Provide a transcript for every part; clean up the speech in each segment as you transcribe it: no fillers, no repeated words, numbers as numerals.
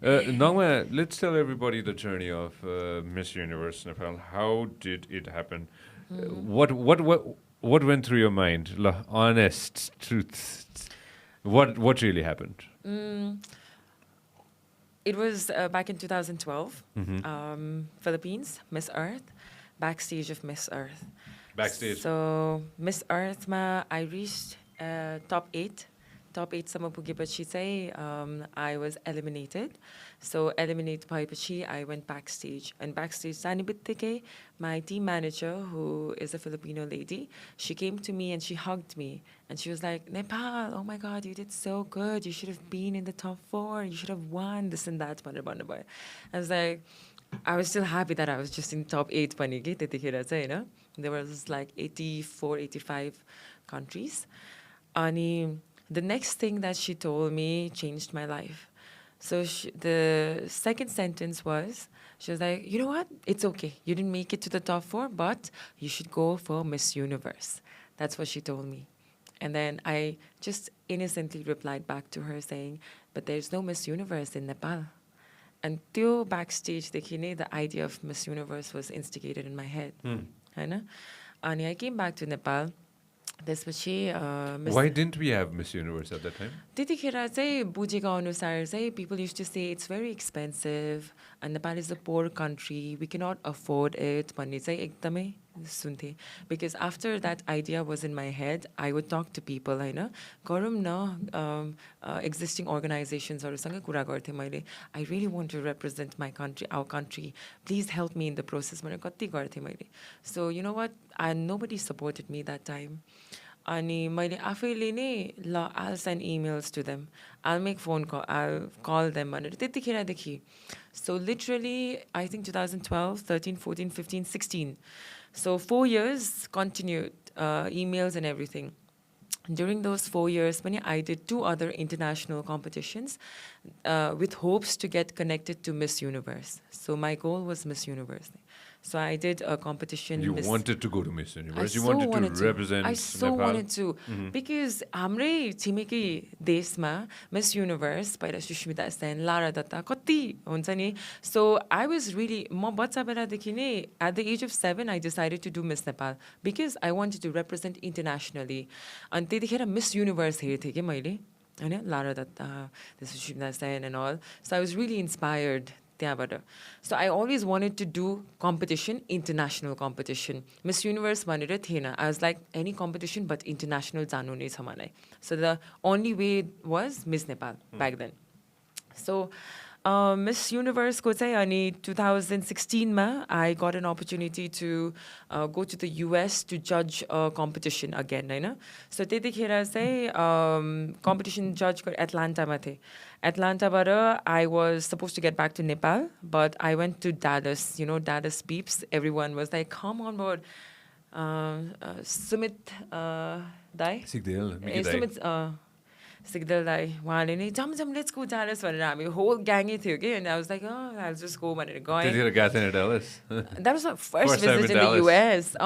Nagma, let's tell everybody the journey of Miss Universe Nepal. How did it happen? What went through your mind? Honest truth. What really happened? It was back in 2012, Philippines, Miss Earth, backstage of Miss Earth. Backstage. So Miss Earth ma, I reached top 8. Top 8 sama pugeपछि चाहिँ I was eliminated. So eliminated भएपछि I went backstage. And backstage जाने बित्तिकै my team manager, who is a Filipino lady, she came to me and she hugged me. And she was like, Nepal, oh my God, you did so good. You should have been in the top 4. You should have won this and that. I was like, I was still happy that I was just in top 8 pani ke त्यतिखेर चाहिँ हैन. There was like 84, 85 countries. Ani the next thing that she told me changed my life. So the second sentence was, she was like, you know what? It's okay. You didn't make it to the top 4, but you should go for Miss Universe. That's what she told me. And then I just innocently replied back to her saying, but there's no Miss Universe in Nepal. Until backstage, the idea of Miss Universe was instigated in my head. And I came back to Nepal. Why didn't we have Miss Universe at that time? त्यतिखेर चाहिँ बुझेको अनुसार चाहिँ people used to say it's very expensive and Nepal is a poor country, we cannot afford it भन्ने चाहिँ एकदमै सुन्थे. Because after that idea was in my head, I would talk to people हैन, गरौँ न existing organizationsहरुसँग कुरा गर्थे मैले. I really want to represent my country, our country. Please help me in the process भनेर कति गर्थे मैले. So you know what? Nobody supported me that time. Ani मैले आफैले नै ल I'll send emails to them. I'll make phone call. I'll call them भनेर त्यतिखेरदेखि. So literally, I think 2012, 13, 14, 15, 16. So 4 years continued emails and everything. During those 4 years, I did 2 other international competitions with hopes to get connected to Miss Universe. So my goal was Miss Universe. So I did a competition. You wanted to go to Miss Universe. You so wanted to represent I so Nepal. wanted to. Because हाम्रै छिमेकी देशमा Miss Universe पहिला Sushmita Sen, Lara Dutta कति हुन्छ नि. So I was really म बच्चा बेलादेखि नै at the age of 7 I decided to do Miss Nepal because I wanted to represent internationally. अनि त्यतिखेर Miss Universe हेर्थेँ के मैले हैन, Lara Dutta, Sushmita Sen and all. So I was really inspired. So I always wanted to do competition, international competition. Miss Universe भनेर थिएन. I was like, any competition but international जानु नै छ मलाई. So the only way was Miss Nepal back then. So Miss Universe ko चाहिँ अनि 2016 ma I got an opportunity to go to the US to judge a competition again, Hahn. So त्यतिखेर चाहिँ competition judge Atlanta ma थिए. Atlanta I was supposed to get back to Nepal, but I went to Dallas. You know, Dallas peeps. Everyone was like, come on board. Sumit Dai. Sumit Sigdal Dai. Jam, let's go Dallas. Whole gang थियो and I was like, oh, I'll just go. Did you get to Dallas? That was my first visit in the US.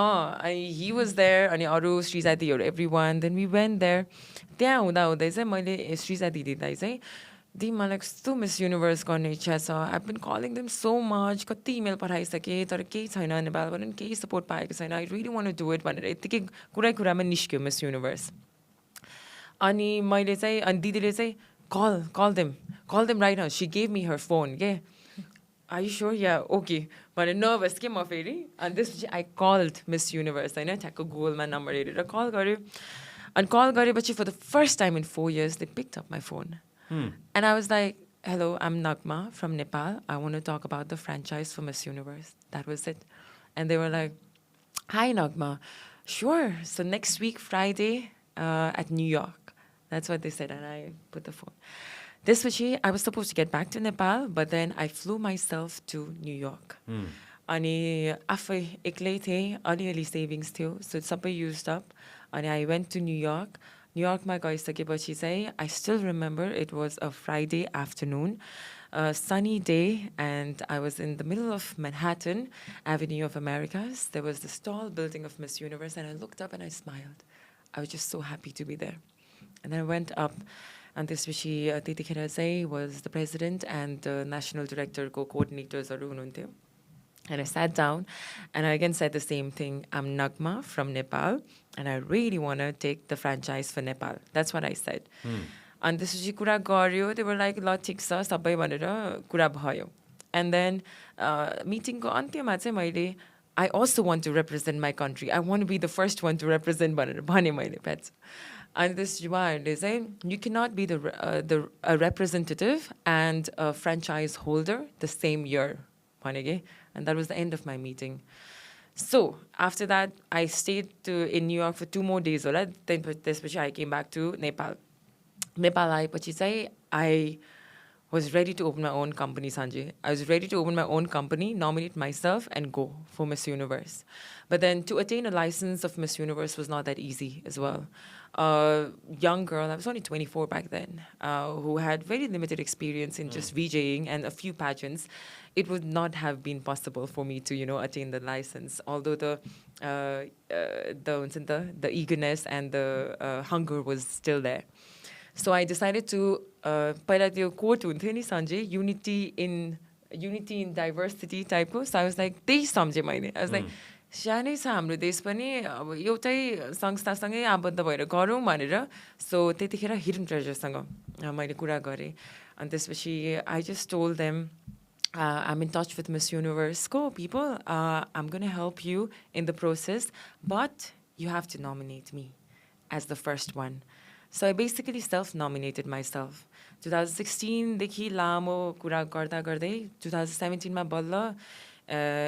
He was there. And Aru, Srizati, or everyone. Then we went there. त्यहाँ हुँदा चाहिँ मैले श्रीजा दिदीलाई चाहिँ दी मलाई कस्तो miss universe गर्ने इच्छा छ. I've been calling them so much. कति इमेल पठाइसकेँ तर केही छैन नेपालबाट केही सपोर्ट पाएको छैन. I really want to do it भनेर यतिकै कुरामा निस्क्यो मिस युनिभर्स. अनि मैले चाहिँ अनि दिदीले चाहिँ call them right now. She gave me her phone के. Are you sure? Yeah, okay. But nervous के म फेरि. And this I called Miss Universe हैन, ठ्याक्क गुगलमा नम्बर हेरेर कल गर्यो. And call गरेपछि for the first time in 4 years, they picked up my phone. And I was like, hello, I'm Nagma from Nepal. I want to talk about the franchise for Miss Universe. That was it. And they were like, hi, Nagma. Sure. So next week, Friday, at New York. That's what they said. And I put the phone. This was I was supposed to get back to Nepal, but then I flew myself to New York. अनि आफै एक्लै थिएँ, अलिअलि savings थियो, so सबै used up. And I went to New York. New Yorkमा गइसकेपछि चाहिँ I still remember it was a Friday afternoon, a sunny day, and I was in the middle of Manhattan, Avenue of Americas. There was this tall building of Miss Universe, and I looked up and I smiled. I was just so happy to be there. And then I went up, And त्यसपछि त्यतिखेर चाहिँ was the president and the national director co-coordinatorsहरू हुनुहुन्थ्यो. And I sat down and I again said the same thing. I'm Nagma from Nepal and I really want to take the franchise for Nepal. That's what I said. And त्यसपछि कुरा गर्यो. They were like, ल ठिक छ सबै भनेर कुरा भयो. And then meetingको अन्त्यमा चाहिँ मैले I also want to represent my country. I want to be the first one to represent भनेर भने मैले pets. And this is saying you cannot be a representative and a franchise holder the same year. And that was the end of my meeting. So after that, I stayed in New York for 2 more days. Then I came back to Nepal. I was ready to open my own company, Sanjay. I was ready to open my own company, nominate myself, and go for Miss Universe. But then to attain a license of Miss Universe was not that easy as well. Young girl, I was only 24 back then, who had very limited experience in just VJing and a few pageants. It would not have been possible for me to, attain the license. Although the eagerness and the hunger was still there. So I decided to पहिला त्यो quote हुन्थ्यो नि Sanjay, unity in diversity type. So I was like, त्यही सम्झेँ मैले. I was like, सानै छ हाम्रो देश पनि अब एउटै संस्थासँगै आबद्ध भएर गरौँ भनेर. So त्यतिखेर हिडन ट्रेजरसँग मैले कुरा गरेँ. अनि त्यसपछि I just told them, I'm in touch with Miss Universe. Go, people. I'm going to help you in the process, but you have to nominate me as the first one. So I basically self-nominated myself. 2016 देखि लामो कुरा गर्दा गर्दै 2017 मा बल्ल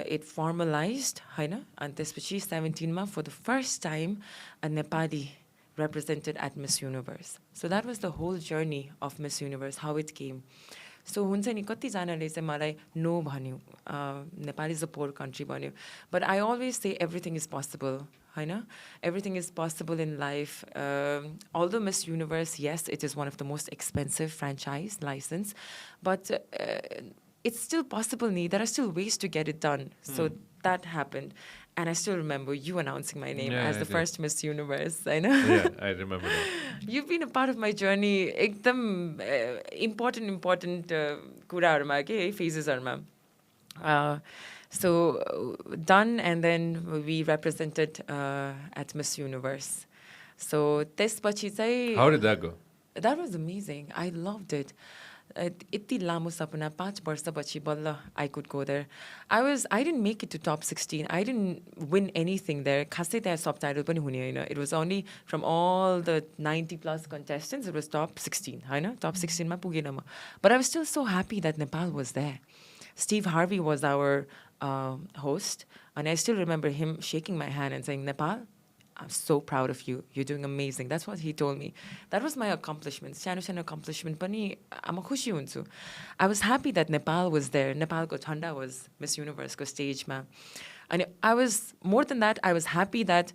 it formalized, हैन? अनि त्यसपछि 17 मा for the first time a Nepali represented at Miss Universe. So that was the whole journey of Miss Universe, how it came. So हुन्छ नि कतिजनाले चाहिँ मलाई no भन्यो. Nepal is a poor country भन्यो. But I always say everything is possible. Everything is possible in life. Although Miss Universe, yes, it is one of the most expensive franchise license, but it's still possible. There are still ways to get it done. So that happened. And I still remember you announcing my name as the first Miss Universe. Yeah, I remember that. You've been a part of my journey. Ekdam important kuraharuma ke phases haruma. So done, and then we represented at Miss Universe. So त्यसपछि चाहिँ How did that go? That was amazing. I loved it. यति लामो सपना 5 वर्षपछि बल्ल I could go there. I didn't make it to top 16. I didn't win anything there. खासै त्यहाँ subtitle पनि हुने हैन. It was only from all the 90 plus contestants, it was top 16, Hahn? Top 16 मा पुगेन म. But I was still so happy that Nepal was there. Steve Harvey was our host, and I still remember him shaking my hand and saying, Nepal, I'm so proud of you. You're doing amazing. That's what he told me. That was my accomplishment. Sano accomplishment pani ama khushi hunchu. I was happy that Nepal was there. Nepal ko thanda was Miss Universe ko stage ma. And I was, more than that, I was happy that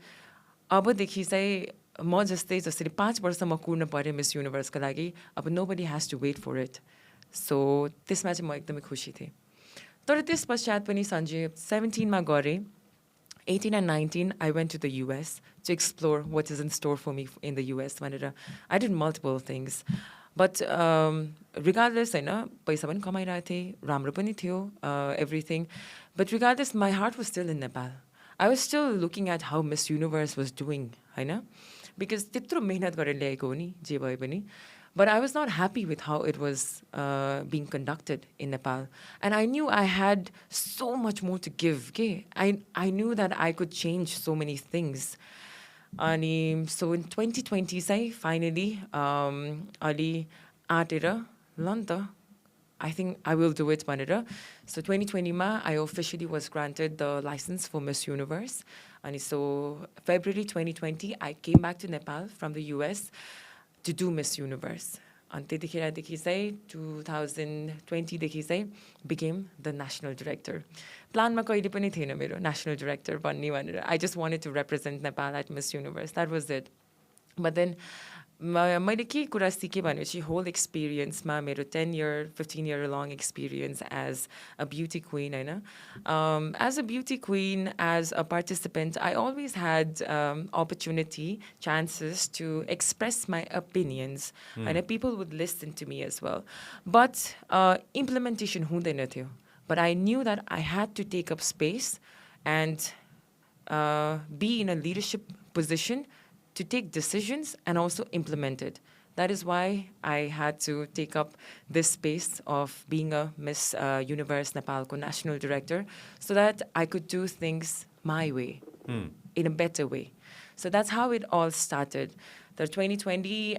abadekhi sai ma jastै जसरी 5 वर्ष म कुर्न पर्यो Miss Universe को लागि, अब nobody has to wait for it. So त्यसमा चाहिँ म एकदमै खुशी थिएँ. तर त्यस पश्चात पनि Sanjay 17 मा गरे. 18 and 19, I went to the US to explore what is in store for me in the US. I did multiple things. But regardless, paisa पनि कमाइरहेको थिएँ, राम्रो पनि थियो, everything. But regardless, my heart was still in Nepal. I was still looking at how Miss Universe was doing, because त्यत्रो मेहनत गरेर ल्याएको हो नि, जे भए पनि. But I was not happy with how it was being conducted in Nepal. And I knew I had so much more to give. Okay? I knew that I could change so many things. And so in 2020, finally, Ali Atira Lanta, I think I will do it. So 2020, I officially was granted the license for Miss Universe. And so February 2020, I came back to Nepal from the US to do Miss Universe. And 2020 became the national director. Plan ma kaile pani thiena mero national director banne bhanera. I just wanted to represent Nepal at Miss Universe. That was it. But then मैले के कुरा सिकेँ भनेपछि whole एक्सपिरियन्समा मेरो 10-year 15-year long experience as a beauty queen होइन as a beauty queen, as a participant, I always had opportunity, chances to express my opinions and people would listen to me as well. But implementation हुँदैन थियो. But I knew that I had to take up space and be in a leadership position to take decisions and also implement it. That is why I had to take up this space of being a Miss Universe Nepal national director so that I could do things my way, in a better way. So that's how it all started. The 2020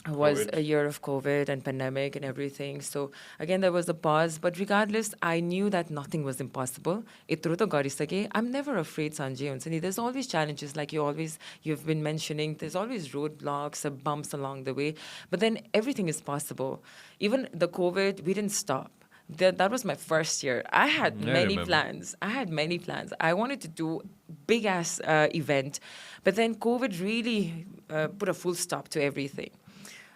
was COVID. a year of COVID and pandemic and everything. So again, there was a pause. But regardless, I knew that nothing was impossible. I'm never afraid, Sanjay. There's always challenges, like you've been mentioning. There's always roadblocks or bumps along the way. But then everything is possible. Even the COVID, we didn't stop. That was my first year. I had many plans. I wanted to do big ass event, but then COVID really put a full stop to everything.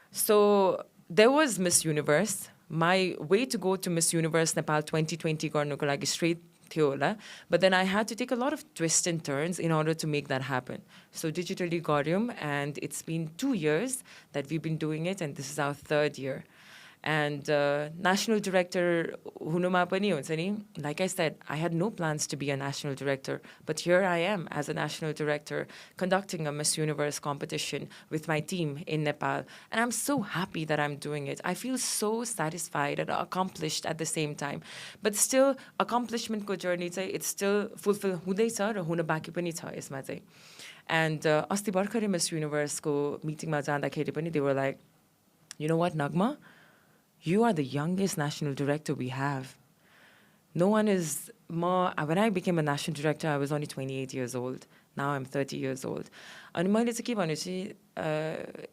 So there was Miss Universe. My way to go to Miss Universe Nepal 2020 गर्नुको लागि straight थियो होला. But then I had to take a lot of twists and turns in order to make that happen. So digitally garyum, and it's been 2 years that we've been doing it, and this is our 3rd year. And national director hunuma pani huncha ni, like I said, I had no plans to be a national director, but here I am as a national director conducting a Miss Universe competition with my team in Nepal. And I'm so happy that I'm doing it. I feel so satisfied and accomplished at the same time. But still, accomplishment ko journey चाहिँ it's still fulfill हुँदैछ र हुन बाँकी पनि छ यसमा चाहिँ. And अस्ति भर्खरै Miss Universe को meetingमा जाँदाखेरि पनि they were like, you know what, Nagma? You are the youngest national director we have. No one is more. When I became a national director, I was only 28 years old. Now I'm 30 years old. And मैले चाहिँ के भनेपछि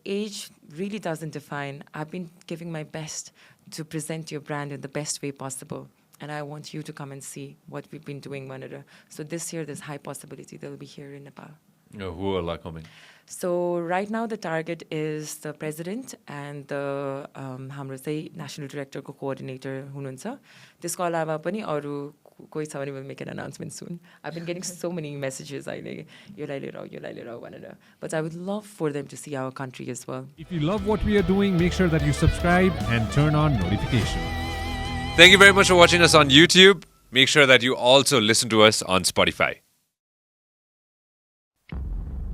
age really doesn't define. I've been giving my best to present your brand in the best way possible. And I want you to come and see what we've been doing, Manada. So this year, there's high possibility they'll be here in Nepal. Who are coming? So right now the target is the president and the हाम्रो चाहिँ national director को coordinator हुनुहुन्छ. त्यसको अलावा पनि अरू कोही छ भने will make an announcement soon. I've been getting so many messages अहिले योलाई लिएर आऊ भनेर. But I would love for them to see our country as well. If you love what we are doing, make sure that you subscribe and turn on notifications. Thank you very much for watching us on YouTube. Make sure that you also listen to us on Spotify.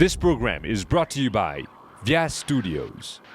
This program is brought to you by Vyas Studios.